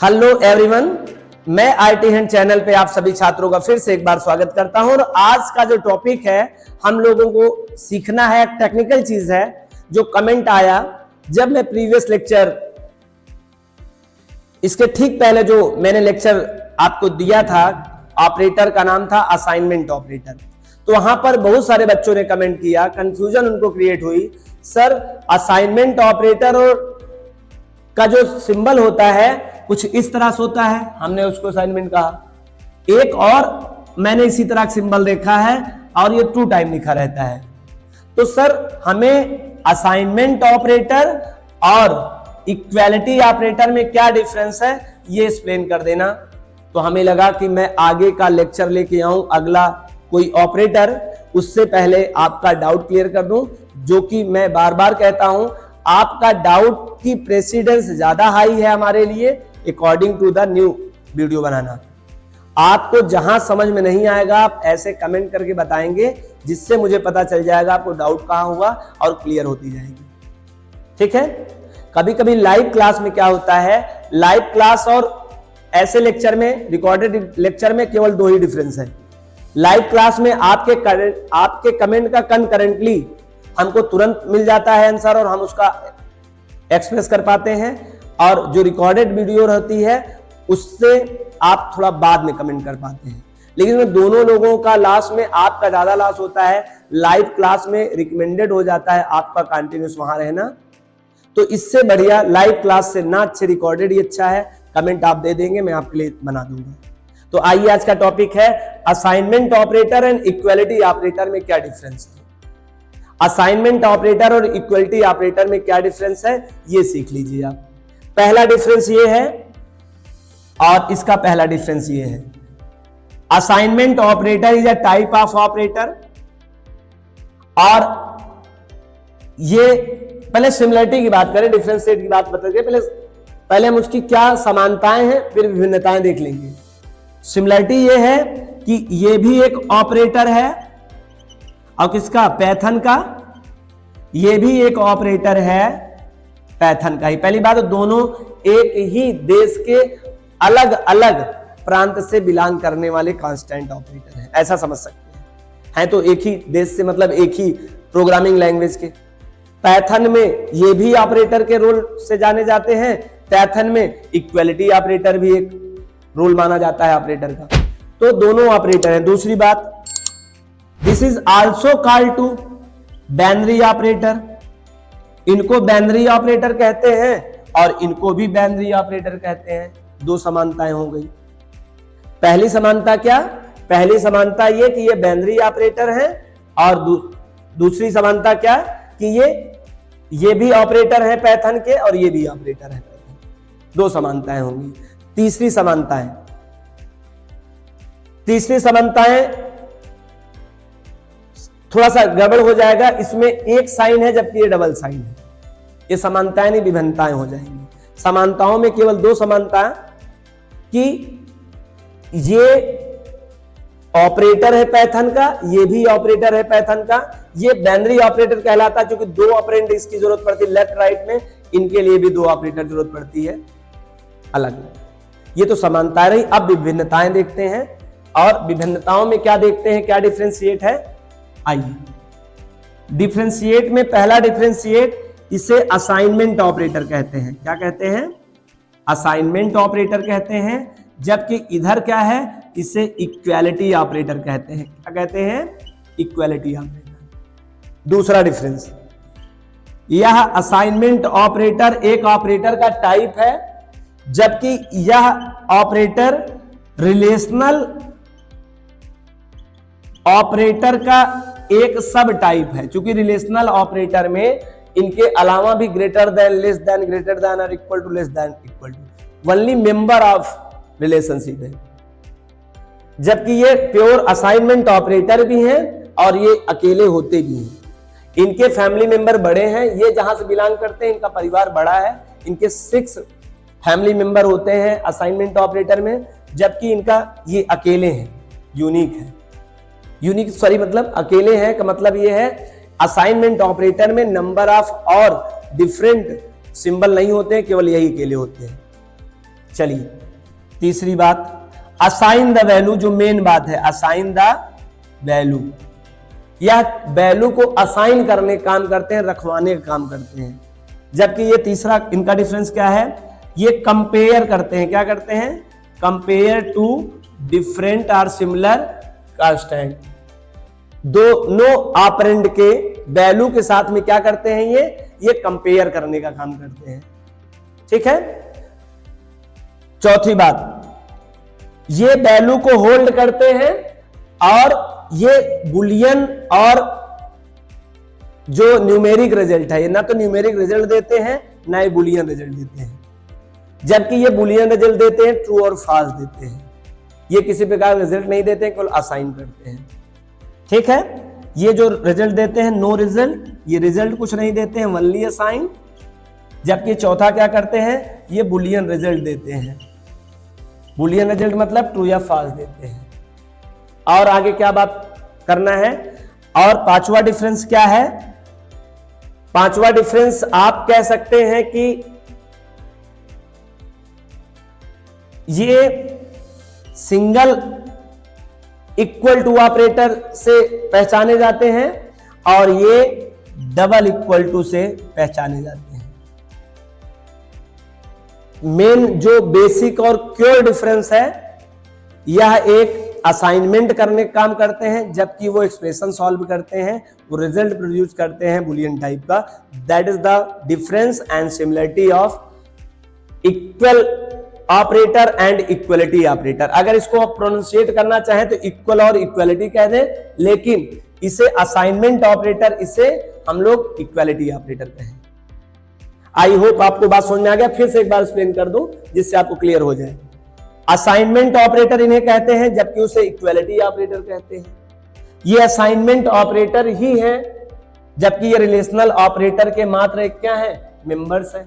Hello everyone, मैं IT hand channel पे आप सभी छात्रों का फिर से एक बार स्वागत करता हूं। और आज का जो टॉपिक है, हम लोगों को सीखना है, एक टेक्निकल चीज है जो कमेंट आया जब मैं प्रीवियस लेक्चर, इसके ठीक पहले जो मैंने लेक्चर आपको दिया था, ऑपरेटर का नाम था असाइनमेंट ऑपरेटर। तो वहां पर बहुत सारे बच्चों ने कमेंट किया, कंफ्यूजन उनको क्रिएट हुई, सर असाइनमेंट ऑपरेटर और का जो सिंबल होता है कुछ इस तरह से होता है, हमने उसको असाइनमेंट कहा, एक और मैंने इसी तरह सिंबल देखा है और ये 2 टाइम लिखा रहता है। तो सर हमें असाइनमेंट ऑपरेटर और इक्वालिटी ऑपरेटर में क्या डिफरेंस है ये एक्सप्लेन कर देना। तो हमें लगा कि मैं आगे का लेक्चर लेके आऊं, अगला कोई ऑपरेटर, उससे पहले आपका डाउट क्लियर कर दूं। जो कि मैं बार बार कहता हूं, आपका डाउट की प्रेसिडेंस ज्यादा हाई है हमारे लिए according to the new video बनाना। आपको जहां समझ में नहीं आएगा आप ऐसे कमेंट करके बताएंगे, जिससे मुझे पता चल जाएगा आपको डाउट कहां हुआ और क्लियर होती जाएगी। ठीक है। कभी कभी लाइव क्लास में क्या होता है, लाइव क्लास और ऐसे लेक्चर में, रिकॉर्डेड लेक्चर में केवल 2 ही डिफरेंस है। लाइव क्लास में आपके कमेंट का कंकरेंटली हमको तुरंत मिल जाता है आंसर और हम उसका एक्सप्रेस कर पाते हैं, और जो रिकॉर्डेड वीडियो रहती है उससे आप थोड़ा बाद में कमेंट कर पाते हैं। लेकिन दोनों लोगों का लॉस में आपका ज्यादा लॉस होता है। लाइव क्लास में रिकमेंडेड हो जाता है आपका कंटिन्यूस वहां रहना। तो इससे बढ़िया लाइव क्लास से ना अच्छे रिकॉर्डेड ही अच्छा है। कमेंट आप दे देंगे, मैं आपके लिए बना दूंगा। तो आइए, आज का टॉपिक है assignment operator and equality operator में क्या डिफरेंस है। असाइनमेंट ऑपरेटर और इक्वलिटी ऑपरेटर में क्या डिफरेंस है ये सीख लीजिए आप। पहला डिफरेंस ये है और इसका पहला डिफरेंस ये है, assignment operator is a type of operator. और ये पहले सिमिलरिटी की बात करें, डिफरेंशिएट की बात बता के पहले हम उसकी क्या समानताएं हैं फिर विभिन्नताएं देख लेंगे। सिमिलरिटी ये है कि ये भी एक ऑपरेटर है, और किसका, पैथन का, ये भी एक ऑपरेटर है पैथन का ही। पहली बात, दोनों एक ही देश के अलग अलग प्रांत से बिलोंग करने वाले कांस्टेंट ऑपरेटर हैं, ऐसा समझ सकते हैं तो एक ही देश से, मतलब एक ही प्रोग्रामिंग लैंग्वेज के। पैथन में ये भी ऑपरेटर के रोल से जाने जाते हैं, पैथन में इक्वालिटी ऑपरेटर भी एक रोल माना जाता है ऑपरेटर का। तो दोनों ऑपरेटर हैं। दूसरी बात, this is also called to binary operator. इनको बाइनरी ऑपरेटर कहते हैं और इनको भी बाइनरी ऑपरेटर कहते हैं। 2 समानताएं हो गई। पहली समानता क्या, पहली समानता ये कि ये बाइनरी ऑपरेटर है, और दूसरी समानता क्या कि ये भी ऑपरेटर है पैथन के और ये भी ऑपरेटर है पैथन। 2 समानताएं होंगी। तीसरी समानताएं थोड़ा सा गड़बड़ हो जाएगा, इसमें एक साइन है जबकि ये डबल साइन है। ये समानताएं नहीं विभिन्नताएं हो जाएंगी। समानताओं में केवल 2 समानता कि ये ऑपरेटर है पैथन का, ये भी ऑपरेटर है पैथन का। ये बाइनरी ऑपरेटर कहलाता है क्योंकि 2 ऑपरेंड इसकी जरूरत पड़ती है लेफ्ट राइट में, इनके लिए भी 2 ऑपरेटर जरूरत पड़ती है अलग। ये तो समानताएं रही। अब विभिन्नताएं देखते हैं, और विभिन्नताओं में क्या देखते हैं, क्या डिफरेंशिएट है। आइए, डिफरेंशिएट में पहला डिफरेंशिएट, इसे असाइनमेंट ऑपरेटर कहते हैं। क्या कहते हैं, असाइनमेंट ऑपरेटर कहते हैं। जबकि इधर क्या है, इसे इक्वालिटी ऑपरेटर कहते हैं। क्या कहते हैं, इक्वालिटी ऑपरेटर। दूसरा डिफरेंस, यह असाइनमेंट ऑपरेटर एक ऑपरेटर का टाइप है, जबकि यह ऑपरेटर रिलेशनल ऑपरेटर का एक सब टाइप है। क्योंकि रिलेशनल ऑपरेटर में इनके अलावा भी greater than, less than, greater than और equal to, less than, equal to, only member of relationship है। जबकि ये प्योर असाइनमेंट ऑपरेटर भी हैं और ये अकेले होते भी हैं। इनके फैमिली मेंबर बड़े हैं, ये जहां से बिलोंग करते हैं इनका परिवार बड़ा है, इनके 6 फैमिली मेंबर होते हैं असाइनमेंट ऑपरेटर में, जबकि इनका ये अकेले हैं, यूनिक है। यूनिक सॉरी मतलब अकेले हैं का मतलब ये है, असाइनमेंट ऑपरेटर में नंबर ऑफ और डिफरेंट सिंबल नहीं होते हैं, केवल यही अकेले होते हैं। चलिए तीसरी बात, असाइन द वैल्यू, जो मेन बात है, असाइन द वैल्यू। यह वैल्यू को असाइन करने का काम करते हैं, रखवाने का काम करते हैं। जबकि ये तीसरा, इनका डिफरेंस क्या है, ये कंपेयर करते हैं। क्या करते हैं? कंपेयर टू डिफरेंट और सिमिलर कांस्टेंट। दोनों ऑपरेंड के वैल्यू के साथ में क्या करते हैं, ये कंपेयर करने का काम करते हैं। ठीक है। चौथी बात, ये वैल्यू को होल्ड करते हैं और ये बुलियन और जो न्यूमेरिक रिजल्ट है, ये ना तो न्यूमेरिक रिजल्ट देते हैं ना ही बुलियन रिजल्ट देते हैं। जबकि ये बुलियन रिजल्ट देते हैं, ट्रू और फॉल्स देते हैं। ये किसी प्रकार रिजल्ट नहीं देते हैं, केवल असाइन करते हैं। ठीक है। ये जो रिजल्ट देते हैं नो रिजल्ट, ये रिजल्ट कुछ नहीं देते हैं, ओनली असाइन। जबकि चौथा क्या करते हैं, ये बुलियन रिजल्ट देते हैं। बुलियन रिजल्ट मतलब ट्रू या फॉल्स देते हैं। और आगे क्या बात करना है, और पांचवा डिफरेंस क्या है? पांचवा डिफरेंस आप कह सकते हैं कि ये सिंगल इक्वल टू ऑपरेटर से पहचाने जाते हैं और ये डबल इक्वल टू से पहचाने जाते हैं। मेन जो बेसिक और क्योर डिफरेंस है, यह एक असाइनमेंट करने का काम करते हैं, जबकि वो एक्सप्रेशन सॉल्व करते हैं, वो रिजल्ट प्रोड्यूस करते हैं बुलियन टाइप का। That is the difference and similarity of equal operator and equality operator. अगर इसको आप प्रोनाउंसिएट करना चाहें तो इक्वल और इक्वलिटी कह दें, लेकिन इसे असाइनमेंट ऑपरेटर, इसे हम लोग इक्वलिटी ऑपरेटर कहें। आई होप आपको बात समझ में आ गया। फिर से एक बार एक्सप्लेन कर दूं जिससे आपको क्लियर हो जाए। असाइनमेंट ऑपरेटर इन्हें कहते हैं, जबकि उसे इक्वलिटी ऑपरेटर कहते हैं। ये असाइनमेंट ऑपरेटर ही है, जबकि ये रिलेशनल ऑपरेटर के मात्र एक क्या है, मेंबर्स है।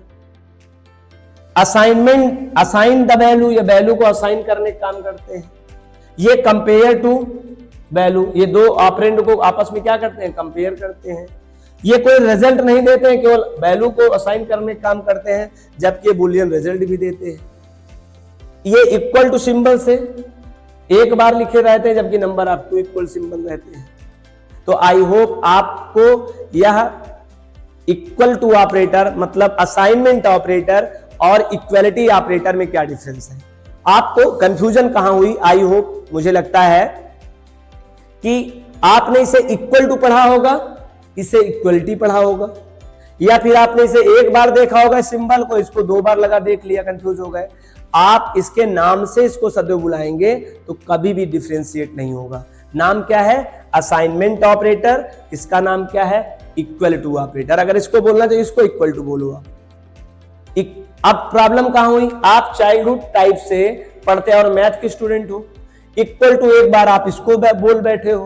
असाइनमेंट, असाइन द वैल्यू, ये वैल्यू को असाइन करने का काम करते हैं। ये कंपेयर टू वैल्यू, ये दो ऑपरेंड को आपस में क्या करते हैं, कंपेयर करते हैं। ये कोई रिजल्ट नहीं देते हैं, केवल वैल्यू को असाइन करने का काम करते हैं, जबकि बुलियन रिजल्ट भी देते हैं। ये इक्वल टू सिंबल से एक बार लिखे रहते हैं, जबकि number of two equal symbol रहते हैं। तो आई होप आपको यह इक्वल टू ऑपरेटर मतलब असाइनमेंट ऑपरेटर और इक्वलिटी ऑपरेटर में क्या डिफरेंस है, आपको कंफ्यूजन कहां हुई। आई होप, मुझे लगता है कि आपने इसे इक्वल टू पढ़ा होगा, इसे इक्वलिटी पढ़ा होगा, या फिर आपने इसे एक बार देखा होगा सिंबल को, इसको दो बार लगा देख लिया, कंफ्यूज हो गए। आप इसके नाम से इसको सदैव बुलाएंगे तो कभी भी डिफरेंशिएट नहीं होगा। नाम क्या है, असाइनमेंट ऑपरेटर, इसका नाम क्या है, इक्वल टू ऑपरेटर। अगर इसको बोलना तो इसको इक्वल टू बोलो आप। अब प्रॉब्लम कहां हुई, आप चाइल्डहुड टाइप से पढ़ते और मैथ के स्टूडेंट हो, इक्वल टू एक बार आप इसको बोल बैठे हो,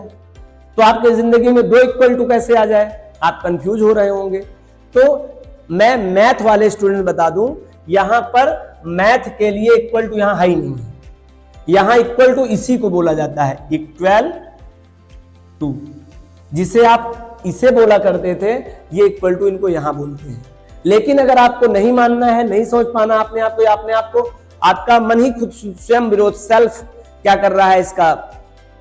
तो आपके जिंदगी में दो इक्वल टू कैसे आ जाए, आप कंफ्यूज हो रहे होंगे। तो मैं मैथ वाले स्टूडेंट बता दूं, यहां पर मैथ के लिए इक्वल टू यहां है ही नहीं है। यहां इक्वल टू इसी को बोला जाता है, इक्वल टू, जिसे आप इसे बोला करते थे, ये इक्वल टू इनको यहां बोलते हैं। लेकिन अगर आपको नहीं मानना है, नहीं समझ पाना अपने आप को, आपका मन ही खुद स्वयं विरोध, सेल्फ क्या कर रहा है, इसका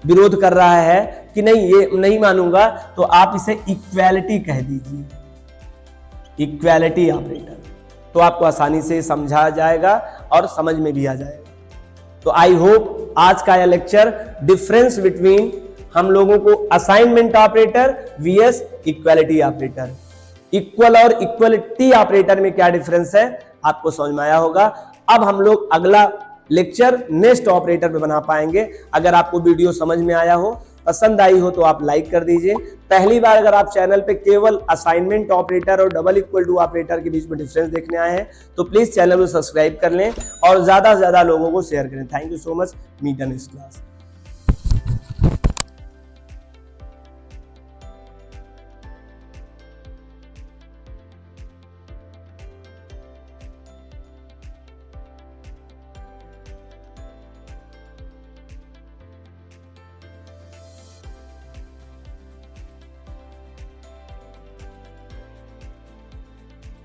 विरोध कर रहा है कि नहीं ये नहीं मानूंगा, तो आप इसे इक्वालिटी कह दीजिए, इक्वालिटी ऑपरेटर। तो आपको आसानी से समझा जाएगा और समझ में भी आ जाएगा। तो आई होप आज का यह लेक्चर डिफरेंस बिटवीन हम लोगों को assignment operator vs equality operator, equal और इक्वलिटी ऑपरेटर में क्या डिफरेंस है आपको समझ में आया होगा। अब हम लोग अगला लेक्चर नेक्स्ट ऑपरेटर पे बना पाएंगे। अगर आपको वीडियो समझ में आया हो, पसंद आई हो तो आप लाइक कर दीजिए। पहली बार अगर आप चैनल पे केवल असाइनमेंट ऑपरेटर और डबल इक्वल टू ऑपरेटर के बीच में डिफरेंस देखने आए हैं तो प्लीज चैनल को सब्सक्राइब कर लें और ज्यादा से ज्यादा लोगों को शेयर करें। Thank you so much. Meet in next class.